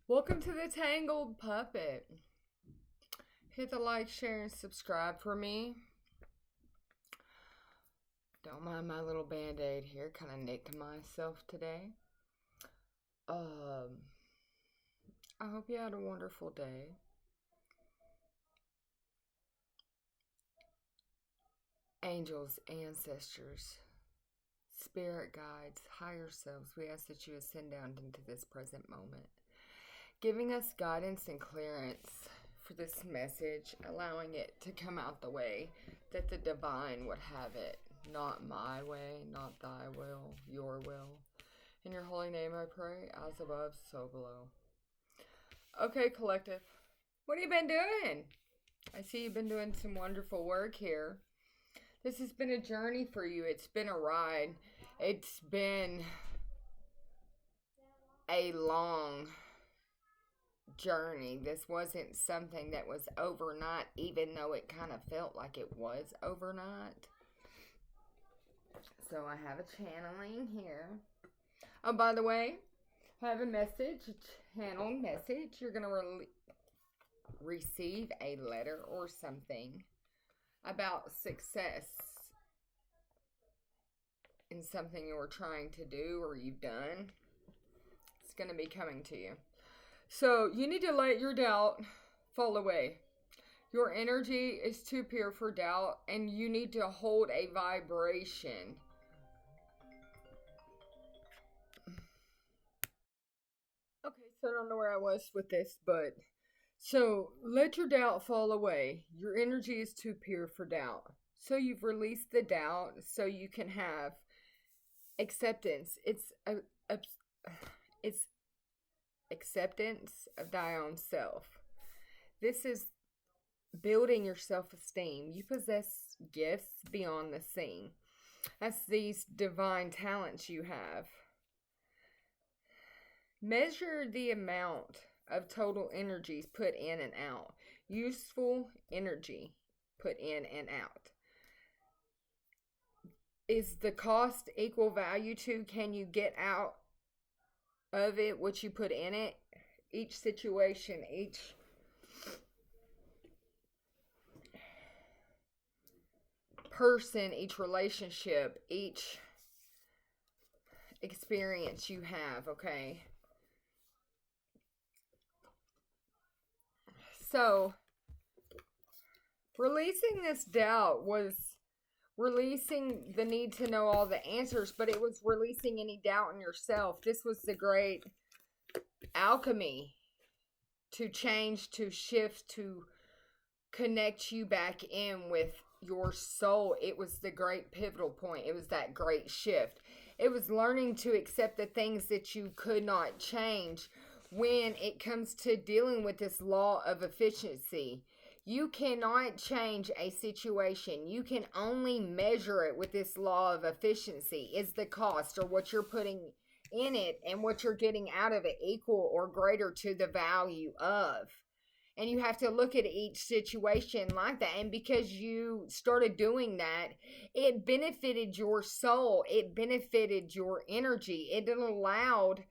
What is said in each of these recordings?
Welcome to the Tangled Puppet. Hit the like, share, and subscribe for me. Don't mind my little band-aid here. Kind of nicked myself today. Um, I hope you had a wonderful day. Angels, ancestors, spirit guides, higher selves, we ask that you ascend down into this present moment, giving us guidance and clearance for this message, allowing it to come out the way that the divine would have it. Not my way, not thy will, your will. In your holy name I pray, as above, so below. Okay, collective. What have you been doing? I see you've been doing some wonderful work here. This has been a journey for you. It's been a ride. It's been a long journey. This wasn't something that was overnight, even though it kind of felt like it was overnight. So I have a channeling here. Oh, by the way, I have a message, a channeled message. You're going to receive a letter or something about success in something you're trying to do or you've done. It's going to be coming to you. So you need to let your doubt fall away. Your energy is too pure for doubt, and you need to hold a vibration. Okay, so I don't know where I was with this, but so let your doubt fall away. Your energy is too pure for doubt. So you've released the doubt so you can have acceptance. It's acceptance of thy own self. This is building your self-esteem. You possess gifts beyond the seen. That's these divine talents you have. Measure the amount of total energies put in and out. Useful energy put in and out. Is the cost equal value to, can you get out of it what you put in it? Each situation, each person, each relationship, each experience you have, okay? So, releasing this doubt was releasing the need to know all the answers, but it was releasing any doubt in yourself. This was the great alchemy to change, to shift, to connect you back in with your soul. It was the great pivotal point. It was that great shift. It was learning to accept the things that you could not change when it comes to dealing with this law of efficiency. You cannot change a situation. You can only measure it with this law of efficiency. Is the cost or what you're putting in it and what you're getting out of it equal or greater to the value of? And you have to look at each situation like that. And because you started doing that, it benefited your soul, it benefited your energy, it allowed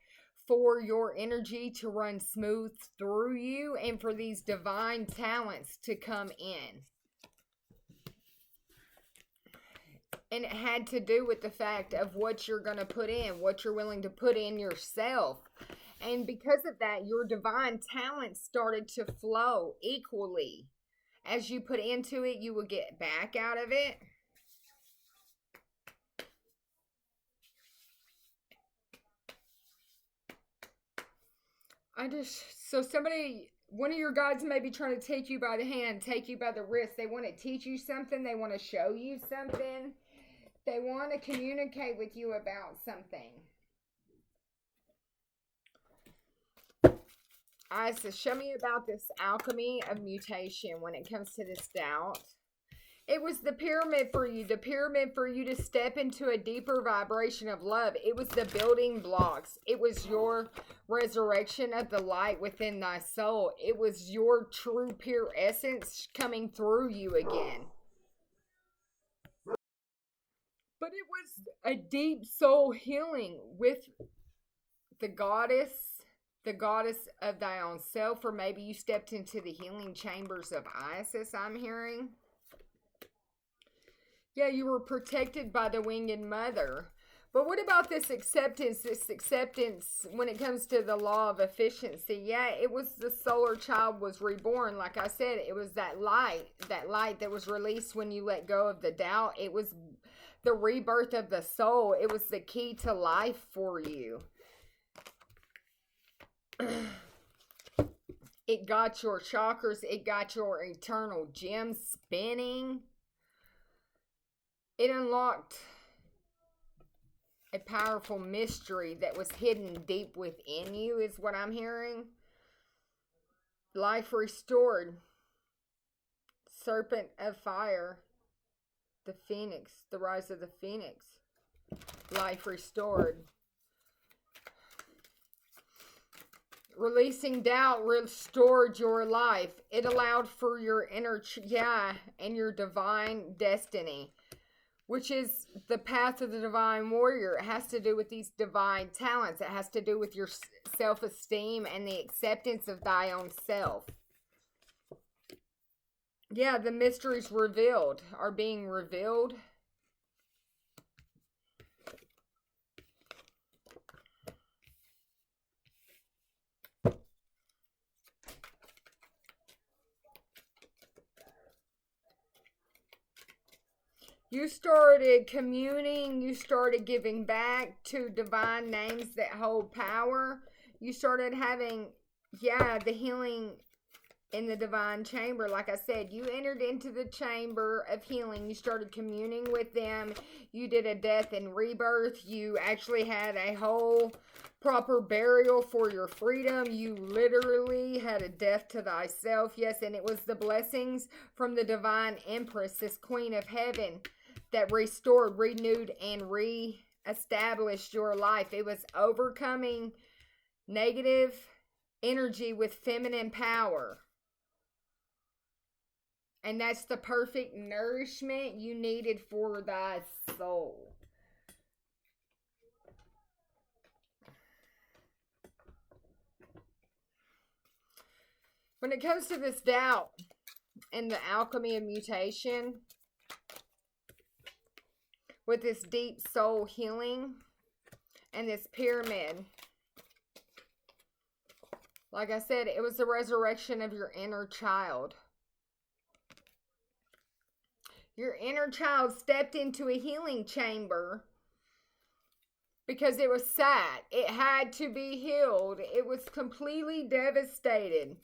for your energy to run smooth through you and for these divine talents to come in. And it had to do with the fact of what you're going to put in, what you're willing to put in yourself. And because of that, your divine talents started to flow equally. As you put into it, you will get back out of it. So somebody, one of your guides may be trying to take you by the hand, take you by the wrist. They want to teach you something. They want to show you something. They want to communicate with you about something. I said, show me about this alchemy of mutation when it comes to this doubt. It was the pyramid for you to step into a deeper vibration of love. It was the building blocks. It was your resurrection of the light within thy soul. It was your true pure essence coming through you again. But it was a deep soul healing with the goddess the goddess of thy own self, or maybe you stepped into the healing chambers of Isis, I'm hearing. Yeah, you were protected by the winged mother. But what about this acceptance? This acceptance when it comes to the law of efficiency. Yeah, it was the solar child was reborn. Like I said, it was that light that was released when you let go of the doubt. It was the rebirth of the soul. It was the key to life for you. It got your chakras. It got your eternal gem spinning. It unlocked a powerful mystery that was hidden deep within you, is what I'm hearing. Life restored. Serpent of fire. The phoenix. The rise of the phoenix. Life restored. Releasing doubt restored your life. It allowed for your inner, and your divine destiny, which is the path of the divine warrior. It has to do with these divine talents. It has to do with your self-esteem and the acceptance of thy own self. Yeah, the mysteries revealed are being revealed. You started communing. You started giving back to divine names that hold power. You started having, the healing in the divine chamber. Like I said, you entered into the chamber of healing. You started communing with them. You did a death and rebirth. You actually had a whole proper burial for your freedom. You literally had a death to thyself. Yes, and it was the blessings from the divine empress, this queen of heaven, that restored, renewed, and re-established your life. It was overcoming negative energy with feminine power. And that's the perfect nourishment you needed for thy soul. When it comes to this doubt and the alchemy of mutation, with this deep soul healing and this pyramid, like I said, it was the resurrection of your inner child. Your inner child stepped into a healing chamber because it was sad. It had to be healed. It was completely devastated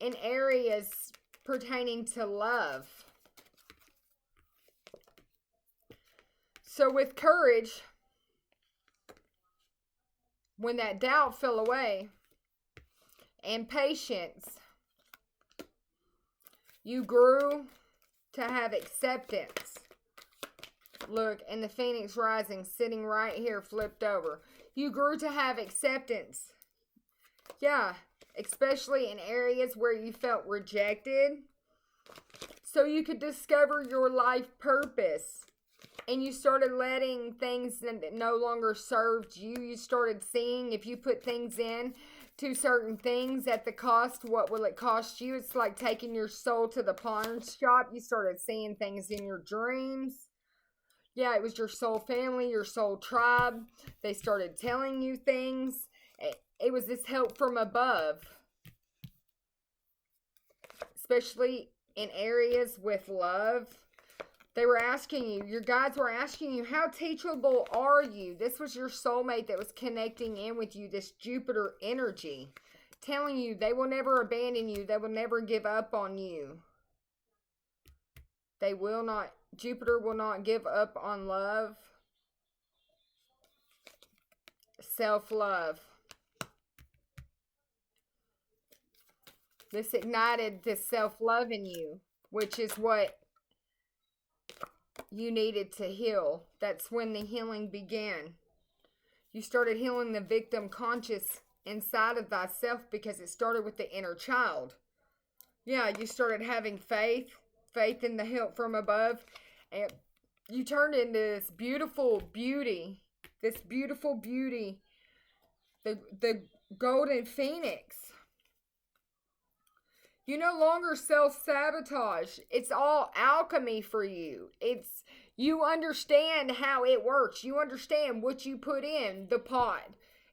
in areas pertaining to love. So with courage, when that doubt fell away, and patience, you grew to have acceptance. Look, and the phoenix rising, sitting right here, flipped over. You grew to have acceptance. Yeah, especially in areas where you felt rejected. So you could discover your life purpose. And you started letting things that no longer served you. You started seeing if you put things in to certain things at the cost, what will it cost you? It's like taking your soul to the pawn shop. You started seeing things in your dreams. Yeah, it was your soul family, your soul tribe. They started telling you things. It was this help from above. Especially in areas with love. They were asking you, your guides were asking you, how teachable are you? This was your soulmate that was connecting in with you, this Jupiter energy, telling you they will never abandon you. They will never give up on you. They will not, Jupiter will not give up on love. Self-love. This ignited this self-love in you, which is what you needed to heal. That's when the healing began. You started healing the victim conscious inside of thyself because it started with the inner child. Yeah, you started having faith in the help from above, and you turned into this beautiful beauty The golden phoenix. You no longer self-sabotage. It's all alchemy for you. You understand how it works. You understand what you put in the pot.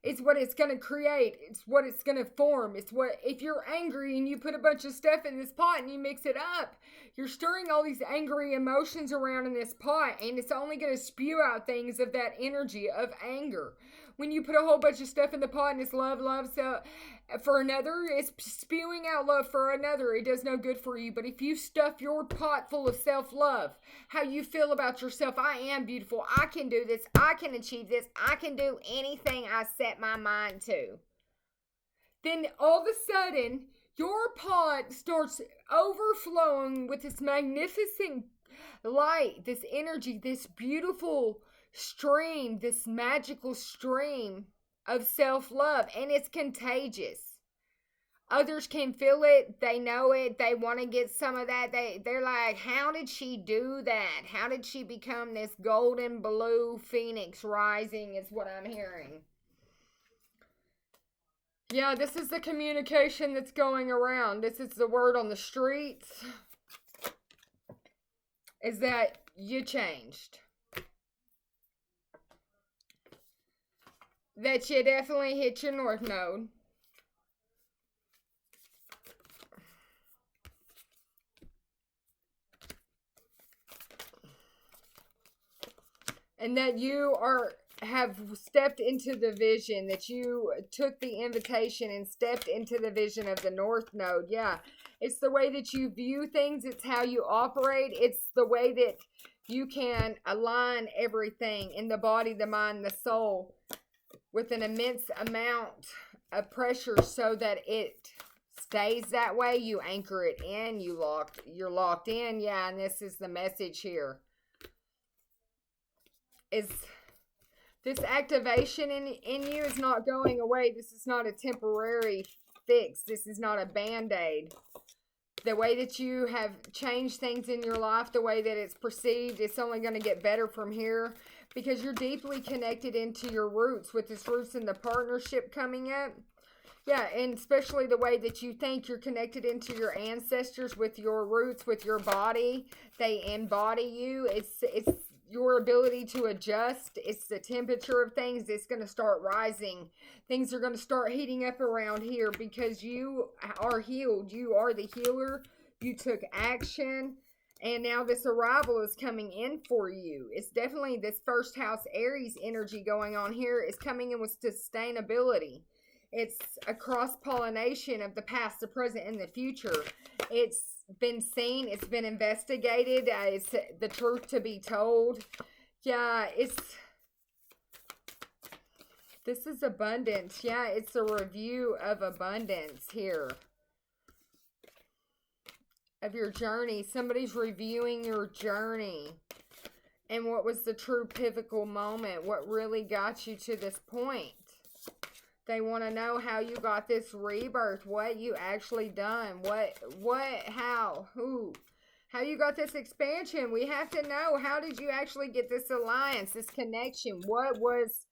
It's what it's going to create. It's what it's going to form. It's what, if you're angry and you put a bunch of stuff in this pot and you mix it up, you're stirring all these angry emotions around in this pot, and it's only going to spew out things of that energy of anger. When you put a whole bunch of stuff in the pot and it's love, so for another, it's spewing out love for another. It does no good for you. But if you stuff your pot full of self-love, how you feel about yourself, I am beautiful, I can do this, I can achieve this, I can do anything I set my mind to, then all of a sudden, your pot starts overflowing with this magnificent light, this energy, this beautiful stream, this magical stream of self-love, and it's contagious. Others can feel it, they know it, they want to get some of that. They're like, how did she do that? How did she become this golden blue phoenix rising, is what I'm hearing. Yeah, this is the communication that's going around. This is the word on the streets, is that you changed. That you definitely hit your north node. And that you have stepped into the vision, that you took the invitation and stepped into the vision of the north node. Yeah, it's the way that you view things. It's how you operate. It's the way that you can align everything in the body, the mind, the soul with an immense amount of pressure so that it stays that way. You anchor it in, you're locked in. Yeah, and this is the message here. Is this activation in you is not going away. This is not a temporary fix. This is not a band-aid. The way that you have changed things in your life, the way that it's perceived, it's only going to get better from here, because you're deeply connected into your roots, with this roots in the partnership coming up. Yeah, and especially the way that you think, you're connected into your ancestors with your roots, with your body. They embody you. It's your ability to adjust. It's the temperature of things. It's going to start rising. Things are going to start heating up around here because you are healed. You are the healer. You took action. And now this arrival is coming in for you. It's definitely this first house Aries energy going on here is coming in with sustainability. It's a cross-pollination of the past, the present, and the future. It's been seen. It's been investigated. It's the truth to be told. Yeah, this is abundance. Yeah, it's a review of abundance here. Of your journey. Somebody's reviewing your journey. And what was the true pivotal moment? What really got you to this point? They want to know how you got this rebirth, what you actually done, how, who, how you got this expansion. We have to know, how did you actually get this alliance, this connection? What was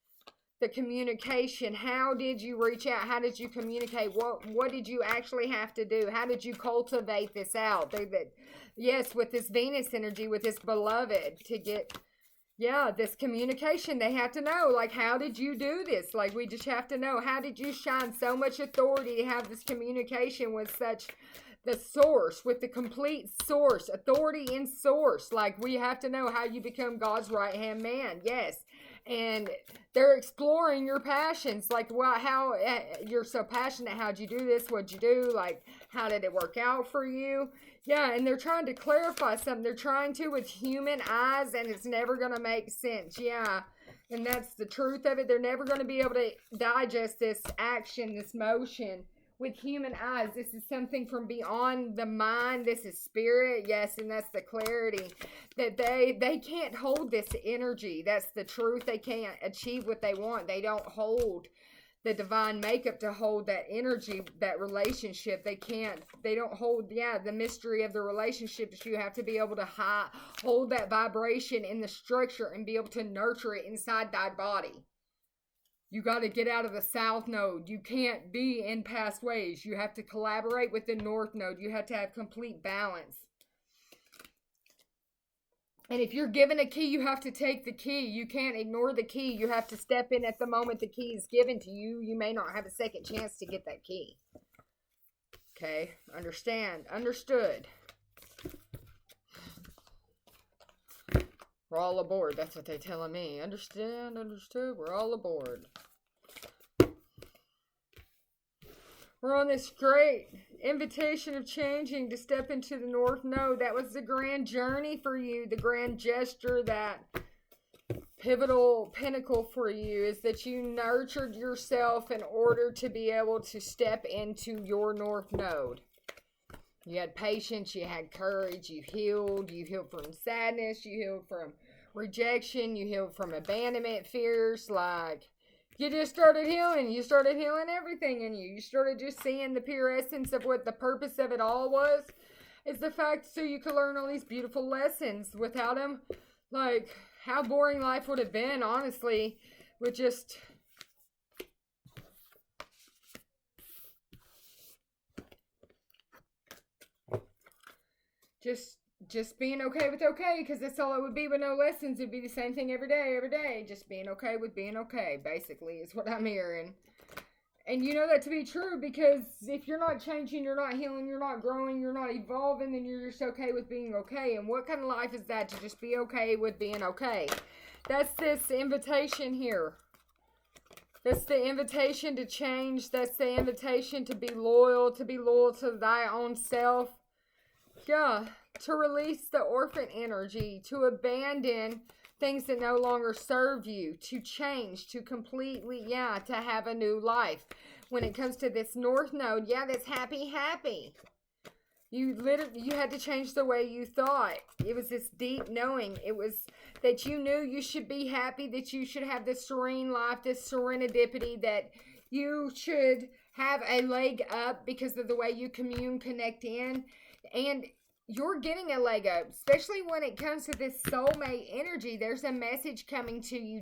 the communication? How did you reach out? How did you communicate? What did you actually have to do? How did you cultivate this out? Yes, with this Venus energy, with this beloved, to get... Yeah, this communication, they have to know, like, how did you do this? Like, we just have to know, how did you shine so much authority to have this communication with such the source, with the complete source, authority in source? Like, we have to know how you become God's right-hand man. Yes. And they're exploring your passions, like, well, how you're so passionate. How'd you do this? What'd you do? Like, how did it work out for you? Yeah, and they're trying to clarify something. They're trying to with human eyes, and it's never going to make sense. Yeah, and that's the truth of it. They're never going to be able to digest this action, this motion with human eyes. This is something from beyond the mind. This is spirit. Yes, and that's the clarity. That they can't hold this energy. That's the truth. They can't achieve what they want. They don't hold the divine makeup to hold that energy, that relationship. They don't hold, the mystery of the relationships. You have to be able to hold that vibration in the structure and be able to nurture it inside thy body. You got to get out of the South Node. You can't be in past ways. You have to collaborate with the North Node. You have to have complete balance. And if you're given a key, you have to take the key. You can't ignore the key. You have to step in at the moment the key is given to you. You may not have a second chance to get that key. Okay, understand, understood. We're all aboard. That's what they're telling me. Understand, understood. We're all aboard. We're on this great invitation of changing to step into the North Node. That was the grand journey for you, the grand gesture, that pivotal pinnacle for you is that you nurtured yourself in order to be able to step into your North Node. You had patience, you had courage, you healed from sadness, you healed from rejection, you healed from abandonment fears. Like, you just started healing. You started healing everything in you. You started just seeing the pure essence of what the purpose of it all was. Is the fact so you could learn all these beautiful lessons. Without them, like, how boring life would have been, honestly, with just being okay with okay, because that's all it would be with no lessons. It'd be the same thing every day. Just being okay with being okay, basically, is what I'm hearing. And you know that to be true, because if you're not changing, you're not healing, you're not growing, you're not evolving, then you're just okay with being okay. And what kind of life is that, to just be okay with being okay? That's this invitation here. That's the invitation to change. That's the invitation to be loyal to thy own self. Yeah, to release the orphan energy, to abandon things that no longer serve you, to change, to completely, to have a new life. When it comes to this North Node, that's happy. You had to change the way you thought. It was this deep knowing. It was that you knew you should be happy, that you should have this serene life, this serenity, that you should have a leg up because of the way you connect in. And you're getting a leg up, especially when it comes to this soulmate energy. There's a message coming to you.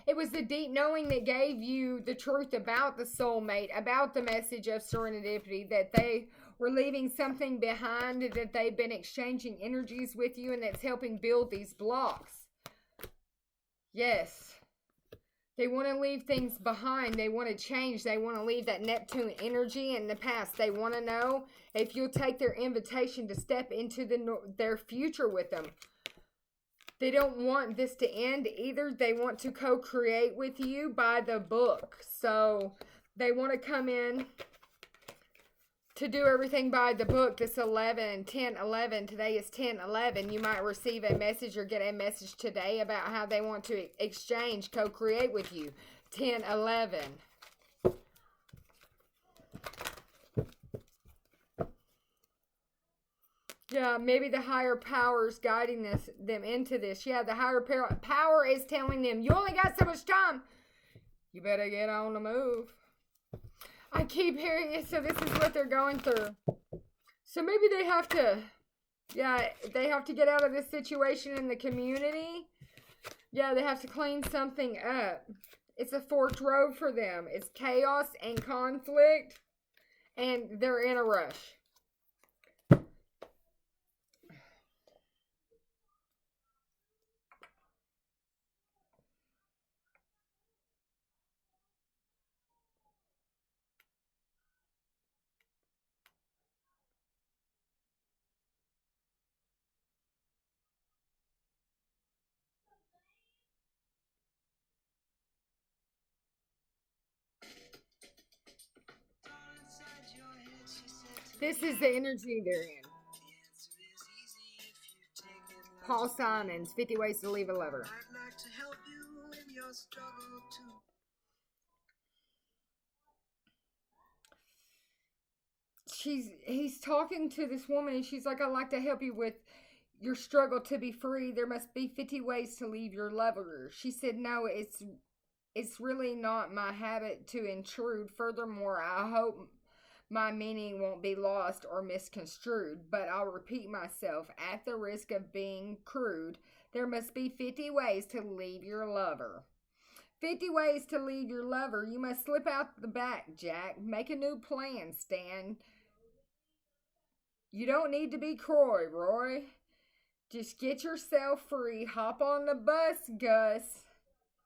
It was the deep knowing that gave you the truth about the soulmate, about the message of serenity, that they were leaving something behind, that they've been exchanging energies with you, and that's helping build these blocks. Yes. They want to leave things behind. They want to change. They want to leave that Neptune energy in the past. They want to know if you'll take their invitation to step into their future with them. They don't want this to end either. They want to co-create with you by the book. So they want to come in to do everything by the book. This 10/11, today is 10/11. You might receive a message or get a message today about how they want to exchange, co-create with you. 10/11. Yeah, maybe the higher power is guiding them into this. Yeah, the higher power is telling them, you only got so much time. You better get on the move. I keep hearing it, so this is what they're going through. So maybe they have to get out of this situation in the community. Yeah, they have to clean something up. It's a forked road for them. It's chaos and conflict, and they're in a rush. This is the energy they're in. Paul Simons, 50 Ways to Leave a Lover. I'd like to help you in your struggle too. He's talking to this woman, and she's like, I'd like to help you with your struggle to be free. There must be 50 ways to leave your lover. She said, no, it's really not my habit to intrude. Furthermore, I hope my meaning won't be lost or misconstrued, but I'll repeat myself at the risk of being crude. There must be 50 ways to leave your lover. 50 ways to leave your lover. You must slip out the back, Jack. Make a new plan, Stan. You don't need to be coy, Roy. Just get yourself free. Hop on the bus, Gus.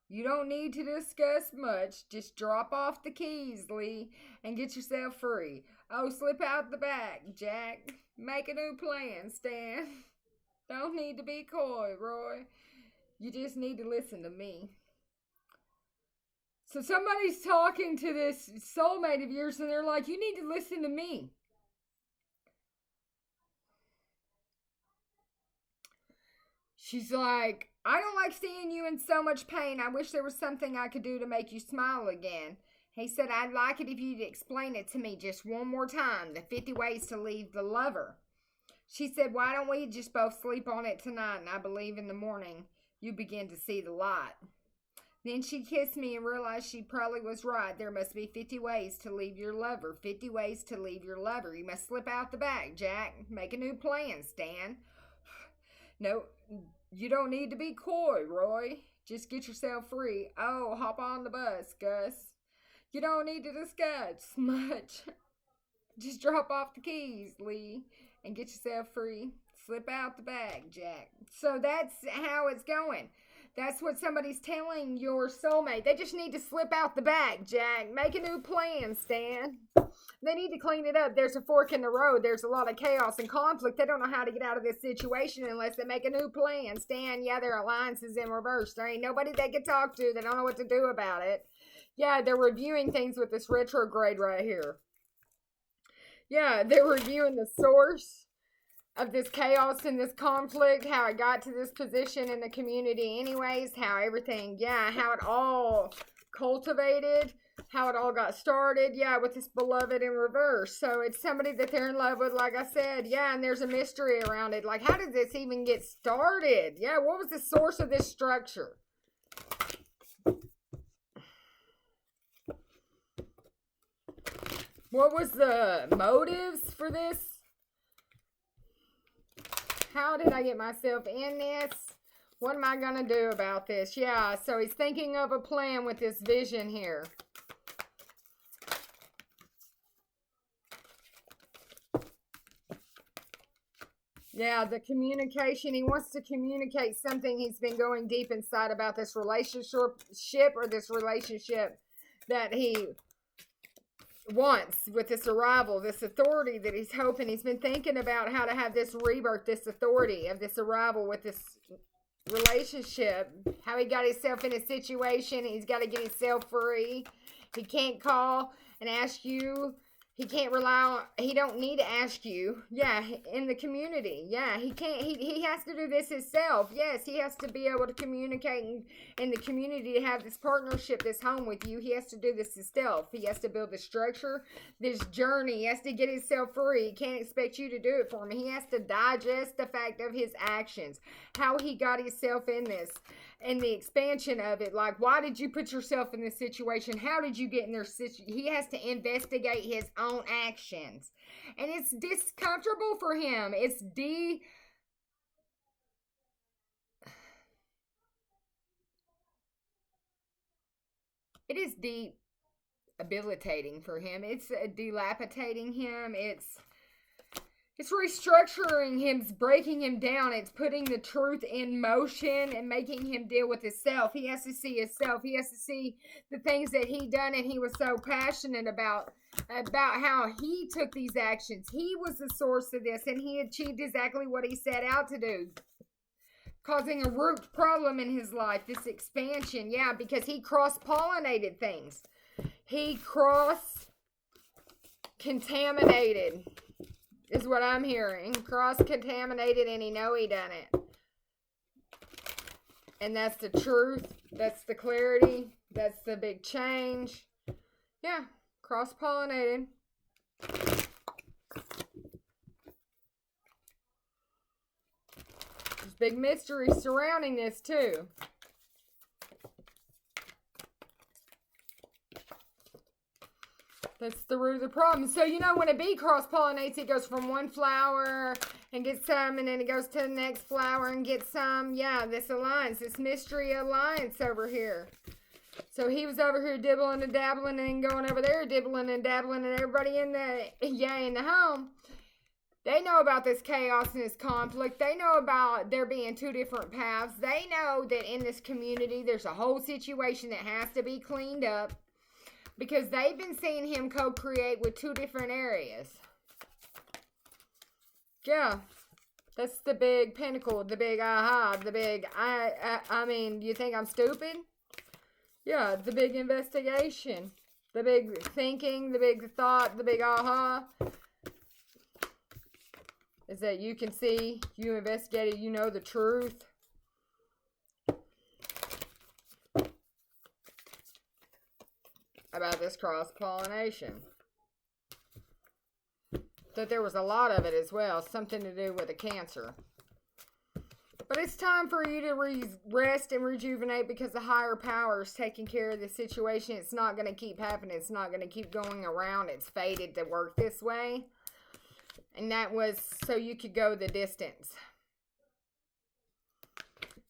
You don't need to discuss much. Just drop off the keys, Lee, and get yourself free. Oh, slip out the back, Jack. Make a new plan, Stan. Don't need to be coy, Roy. You just need to listen to me. So somebody's talking to this soulmate of yours, and they're like, you need to listen to me. She's like, I don't like seeing you in so much pain. I wish there was something I could do to make you smile again. He said, I'd like it if you'd explain it to me just one more time. The 50 ways to leave the lover. She said, why don't we just both sleep on it tonight? And I believe in the morning you begin to see the light. Then she kissed me and realized she probably was right. There must be 50 ways to leave your lover. 50 ways to leave your lover. You must slip out the back, Jack. Make a new plan, Stan. No, you don't need to be coy, Roy. Just get yourself free. Oh, hop on the bus, Gus. You don't need to discuss much. Just drop off the keys, Lee, and get yourself free. Slip out the bag, Jack. So that's how it's going. That's what somebody's telling your soulmate. They just need to slip out the bag, Jack. Make a new plan, Stan. They need to clean it up. There's a fork in the road. There's a lot of chaos and conflict. They don't know how to get out of this situation unless they make a new plan. Stan, yeah, their alliance is in reverse. There ain't nobody they can talk to. They don't know what to do about it. Yeah, they're reviewing things with this retrograde right here. Yeah, they're reviewing the source of this chaos and this conflict, how it got to this position in the community anyways, how everything, how it all cultivated, how it all got started, with this beloved in reverse. So it's somebody that they're in love with, like I said, and there's a mystery around it. Like, how did this even get started? What was the source of this structure? What was the motives for this? How did I get myself in this? What am I going to do about this? So he's thinking of a plan with this vision here. The communication. He wants to communicate something he's been going deep inside about this relationship or this relationship that he wants with this arrival, this authority that he's hoping. He's been thinking about how to have this rebirth, this authority of this arrival with this relationship, how he got himself in a situation. He's got to get himself free. He can't call and ask you. He can't rely on, he don't need to ask you. In the community. He can't, he has to do this himself. Yes, he has to be able to communicate in the community to have this partnership, this home with you. He has to do this himself. He has to build the structure, this journey. He has to get himself free. He can't expect you to do it for him. He has to digest the fact of his actions, how he got himself in this, and the expansion of it. Like, why did you put yourself in this situation? How did you get in their situation? He has to investigate his own actions. And it's discomfortable for him. It is debilitating for him. It's dilapidating him. It's restructuring him, it's breaking him down. It's putting the truth in motion and making him deal with himself. He has to see himself. He has to see the things that he done and he was so passionate about how he took these actions. He was the source of this and he achieved exactly what he set out to do, causing a root problem in his life, this expansion. Because he cross-pollinated things. He cross-contaminated is what I'm hearing. Cross-contaminated, and he know he done it. And that's the truth. That's the clarity. That's the big change. Cross-pollinated. There's big mystery surrounding this, too. That's the root of the problem. So, when a bee cross-pollinates, it goes from one flower and gets some, and then it goes to the next flower and gets some. This alliance, this mystery alliance over here. So he was over here dibbling and dabbling and going over there dibbling and dabbling, and everybody in the home, they know about this chaos and this conflict. They know about there being two different paths. They know that in this community there's a whole situation that has to be cleaned up because they've been seeing him co-create with two different areas. Yeah. That's the big pinnacle, the big aha, the big, I mean, you think I'm stupid? Yeah, the big investigation, the big thinking, the big thought, the big aha. Is that you can see, you investigated, you know the truth. About this cross-pollination. That there was a lot of it as well, something to do with the cancer. But it's time for you to rest and rejuvenate because the higher power is taking care of the situation. It's not going to keep happening. It's not going to keep going around. It's fated to work this way. And that was so you could go the distance.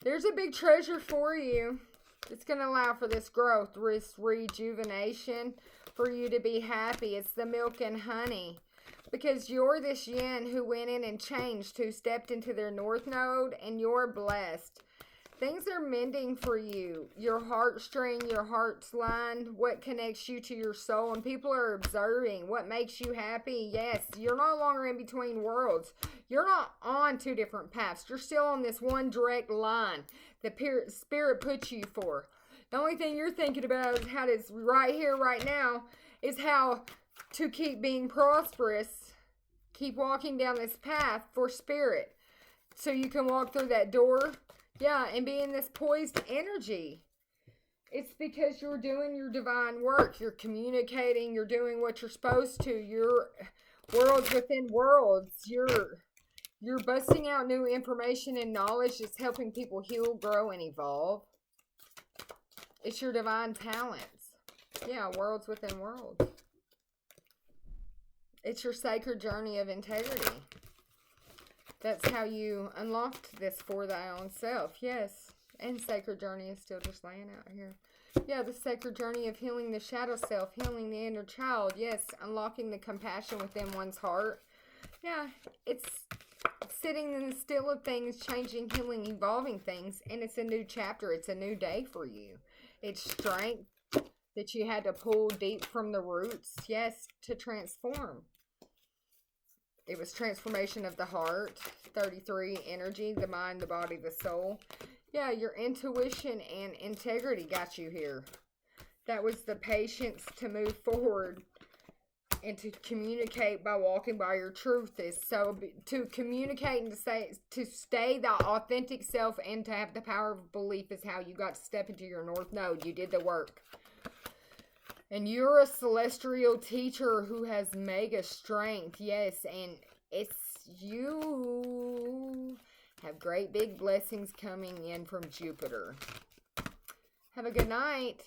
There's a big treasure for you. It's going to allow for this growth, this rejuvenation, for you to be happy. It's the milk and honey. Because you're this yin who went in and changed, who stepped into their north node, and you're blessed. Things are mending for you. Your heartstring, your heart's line, what connects you to your soul, and people are observing what makes you happy. Yes, you're no longer in between worlds. You're not on two different paths. You're still on this one direct line that Spirit puts you for. The only thing you're thinking about is how it's right here, right now, is how to keep being prosperous, keep walking down this path for Spirit. So you can walk through that door, yeah, and be in this poised energy. It's because you're doing your divine work. You're communicating, you're doing what you're supposed to. You're worlds within worlds. You're busting out new information and knowledge that's helping people heal, grow, and evolve. It's your divine talents. Yeah, worlds within worlds. It's your sacred journey of integrity. That's how you unlocked this for thy own self. Yes. And sacred journey is still just laying out here. Yeah, the sacred journey of healing the shadow self, healing the inner child. Yes, unlocking the compassion within one's heart. Yeah, it's sitting in the still of things, changing, healing, evolving things. And it's a new chapter. It's a new day for you. It's strength that you had to pull deep from the roots, yes, to transform. It was transformation of the heart, 33, energy, the mind, the body, the soul. Yeah, your intuition and integrity got you here. That was the patience to move forward and to communicate by walking by your truth. Is so to communicate and to stay the authentic self and to have the power of belief is how you got to step into your north node. You did the work. And you're a celestial teacher who has mega strength. Yes, and it's you have great big blessings coming in from Jupiter. Have a good night.